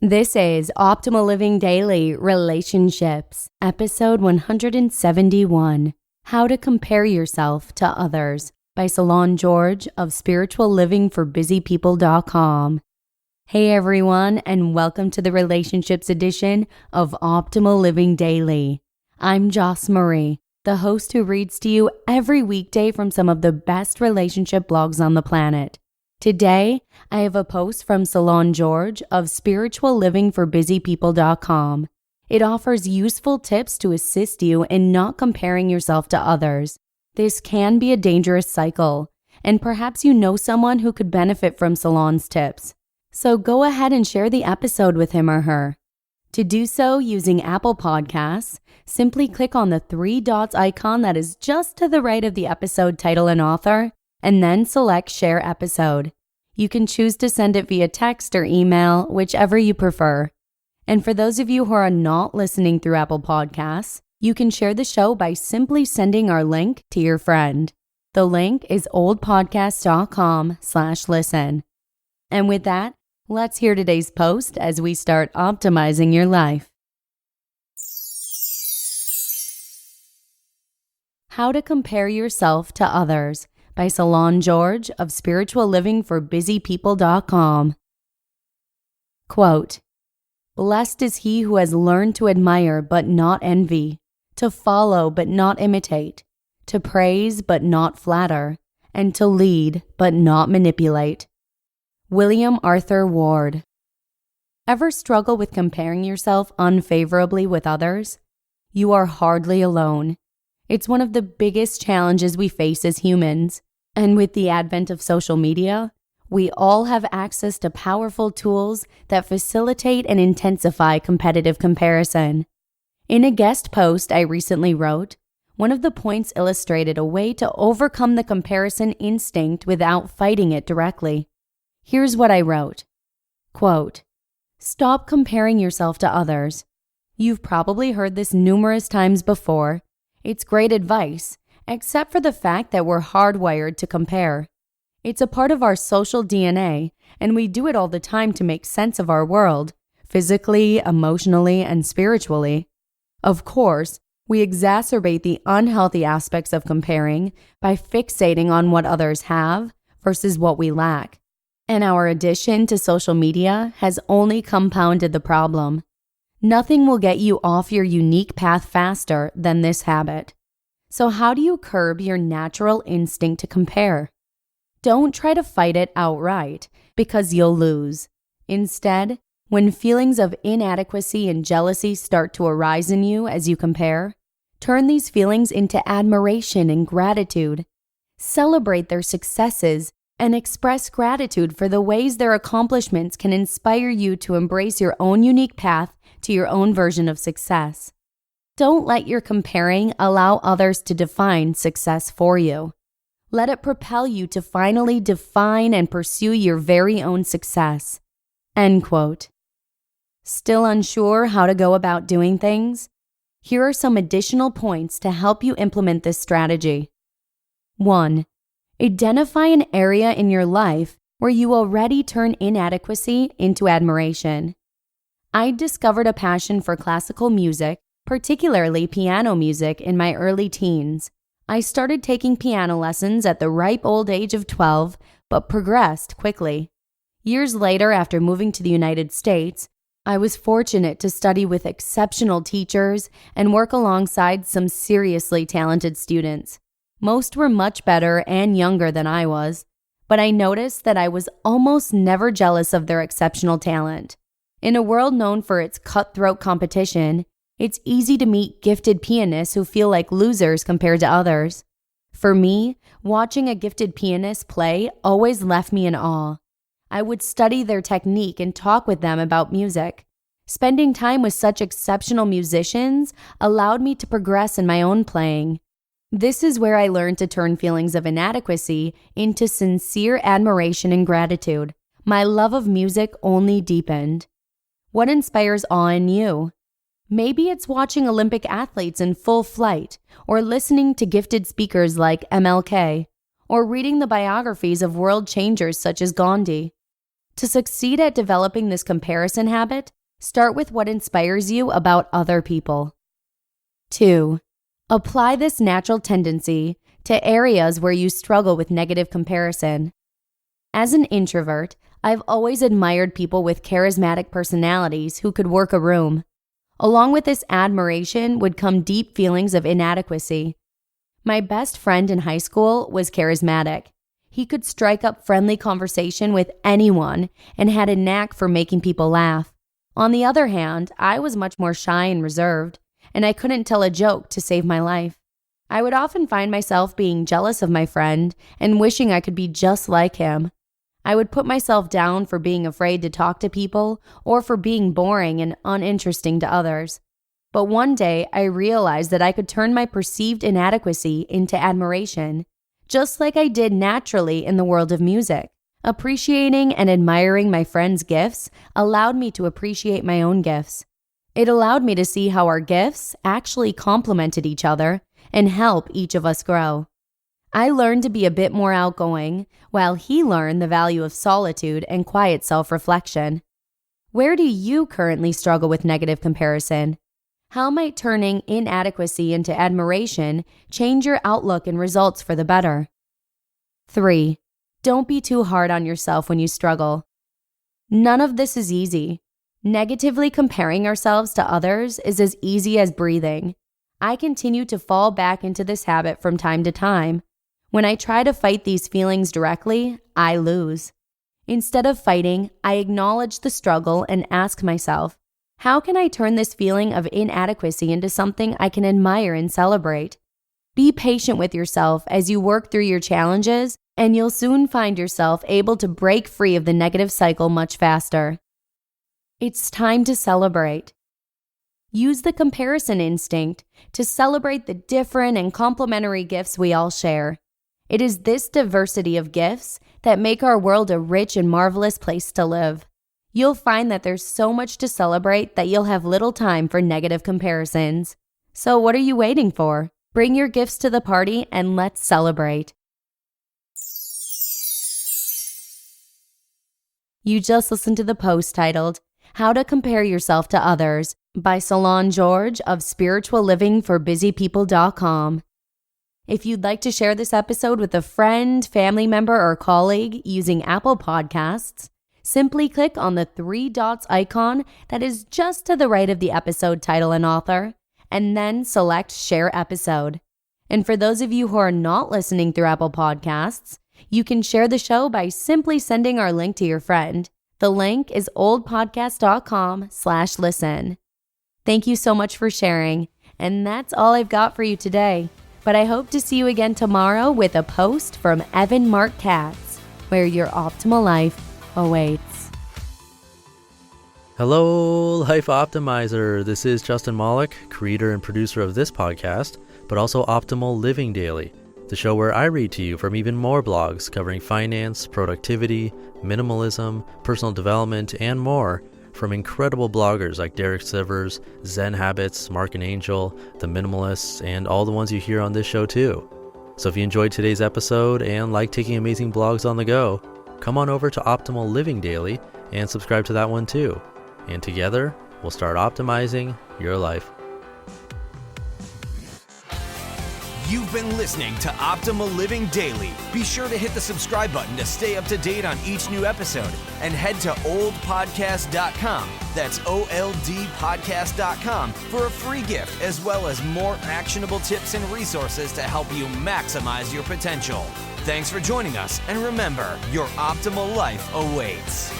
This is Optimal Living Daily Relationships, episode 171, How to Compare Yourself to Others by Cylon George of spirituallivingforbusypeople.com. Hey everyone, and welcome to the Relationships edition of Optimal Living Daily. I'm Joss Marie, the host who reads to you every weekday from some of the best relationship blogs on the planet. Today, I have a post from Cylon George of spirituallivingforbusypeople.com. It offers useful tips to assist you in not comparing yourself to others. This can be a dangerous cycle, and perhaps you know someone who could benefit from Cylon's tips. So go ahead and share the episode with him or her. To do so using Apple Podcasts, simply click on the three dots icon that is just to the right of the episode title and author, and then select Share Episode. You can choose to send it via text or email, whichever you prefer. And for those of you who are not listening through Apple Podcasts, you can share the show by simply sending our link to your friend. The link is oldpodcast.com/listen. And with that, let's hear today's post as we start optimizing your life. How to Compare Yourself to Others by Cylon George of spirituallivingforbusypeople.com. Quote, "Blessed is he who has learned to admire but not envy, to follow but not imitate, to praise but not flatter, and to lead but not manipulate." William Arthur Ward. Ever struggle with comparing yourself unfavorably with others? You are hardly alone. It's one of the biggest challenges we face as humans. And with the advent of social media, we all have access to powerful tools that facilitate and intensify competitive comparison. In a guest post I recently wrote, one of the points illustrated a way to overcome the comparison instinct without fighting it directly. Here's what I wrote. Quote, "Stop comparing yourself to others. You've probably heard this numerous times before. It's great advice, except for the fact that we're hardwired to compare. It's a part of our social DNA, and we do it all the time to make sense of our world, physically, emotionally, and spiritually. Of course, we exacerbate the unhealthy aspects of comparing by fixating on what others have versus what we lack. And our addition to social media has only compounded the problem. Nothing will get you off your unique path faster than this habit. So how do you curb your natural instinct to compare? Don't try to fight it outright, because you'll lose. Instead, when feelings of inadequacy and jealousy start to arise in you as you compare, turn these feelings into admiration and gratitude. Celebrate their successes and express gratitude for the ways their accomplishments can inspire you to embrace your own unique path to your own version of success. Don't let your comparing allow others to define success for you. Let it propel you to finally define and pursue your very own success." End quote. Still unsure how to go about doing things? Here are some additional points to help you implement this strategy. 1. Identify an area in your life where you already turn inadequacy into admiration. I discovered a passion for classical music, particularly piano music, in my early teens. I started taking piano lessons at the ripe old age of 12, but progressed quickly. Years later, after moving to the United States, I was fortunate to study with exceptional teachers and work alongside some seriously talented students. Most were much better and younger than I was, but I noticed that I was almost never jealous of their exceptional talent. In a world known for its cutthroat competition, it's easy to meet gifted pianists who feel like losers compared to others. For me, watching a gifted pianist play always left me in awe. I would study their technique and talk with them about music. Spending time with such exceptional musicians allowed me to progress in my own playing. This is where I learned to turn feelings of inadequacy into sincere admiration and gratitude. My love of music only deepened. What inspires awe in you? Maybe it's watching Olympic athletes in full flight, or listening to gifted speakers like MLK, or reading the biographies of world changers such as Gandhi. To succeed at developing this comparison habit, start with what inspires you about other people. 2. Apply this natural tendency to areas where you struggle with negative comparison. As an introvert, I've always admired people with charismatic personalities who could work a room. Along with this admiration would come deep feelings of inadequacy. My best friend in high school was charismatic. He could strike up friendly conversation with anyone and had a knack for making people laugh. On the other hand, I was much more shy and reserved, and I couldn't tell a joke to save my life. I would often find myself being jealous of my friend and wishing I could be just like him. I would put myself down for being afraid to talk to people or for being boring and uninteresting to others. But one day, I realized that I could turn my perceived inadequacy into admiration, just like I did naturally in the world of music. Appreciating and admiring my friends' gifts allowed me to appreciate my own gifts. It allowed me to see how our gifts actually complemented each other and help each of us grow. I learned to be a bit more outgoing, while he learned the value of solitude and quiet self-reflection. Where do you currently struggle with negative comparison? How might turning inadequacy into admiration change your outlook and results for the better? 3. Don't be too hard on yourself when you struggle. None of this is easy. Negatively comparing ourselves to others is as easy as breathing. I continue to fall back into this habit from time to time. When I try to fight these feelings directly, I lose. Instead of fighting, I acknowledge the struggle and ask myself, how can I turn this feeling of inadequacy into something I can admire and celebrate? Be patient with yourself as you work through your challenges, and you'll soon find yourself able to break free of the negative cycle much faster. It's time to celebrate. Use the comparison instinct to celebrate the different and complementary gifts we all share. It is this diversity of gifts that make our world a rich and marvelous place to live. You'll find that there's so much to celebrate that you'll have little time for negative comparisons. So what are you waiting for? Bring your gifts to the party and let's celebrate. You just listened to the post titled, How to Compare Yourself to Others by Cylon George of spirituallivingforbusypeople.com. If you'd like to share this episode with a friend, family member, or colleague using Apple Podcasts, simply click on the 3 dots icon that is just to the right of the episode title and author, and then select Share Episode. And for those of you who are not listening through Apple Podcasts, you can share the show by simply sending our link to your friend. The link is oldpodcast.com/listen. Thank you so much for sharing, and that's all I've got for you today. But I hope to see you again tomorrow with a post from Evan Mark Katz, where your optimal life awaits. Hello, Life Optimizer. This is Justin Malik, creator and producer of this podcast, but also Optimal Living Daily, the show where I read to you from even more blogs covering finance, productivity, minimalism, personal development, and more from incredible bloggers like Derek Sivers, Zen Habits, Mark and Angel, The Minimalists, and all the ones you hear on this show too. So if you enjoyed today's episode and like taking amazing blogs on the go, come on over to Optimal Living Daily and subscribe to that one too. And together, we'll start optimizing your life. You've been listening to Optimal Living Daily. Be sure to hit the subscribe button to stay up to date on each new episode, and head to oldpodcast.com, that's OLDpodcast.com, for a free gift as well as more actionable tips and resources to help you maximize your potential. Thanks for joining us, and remember, your optimal life awaits.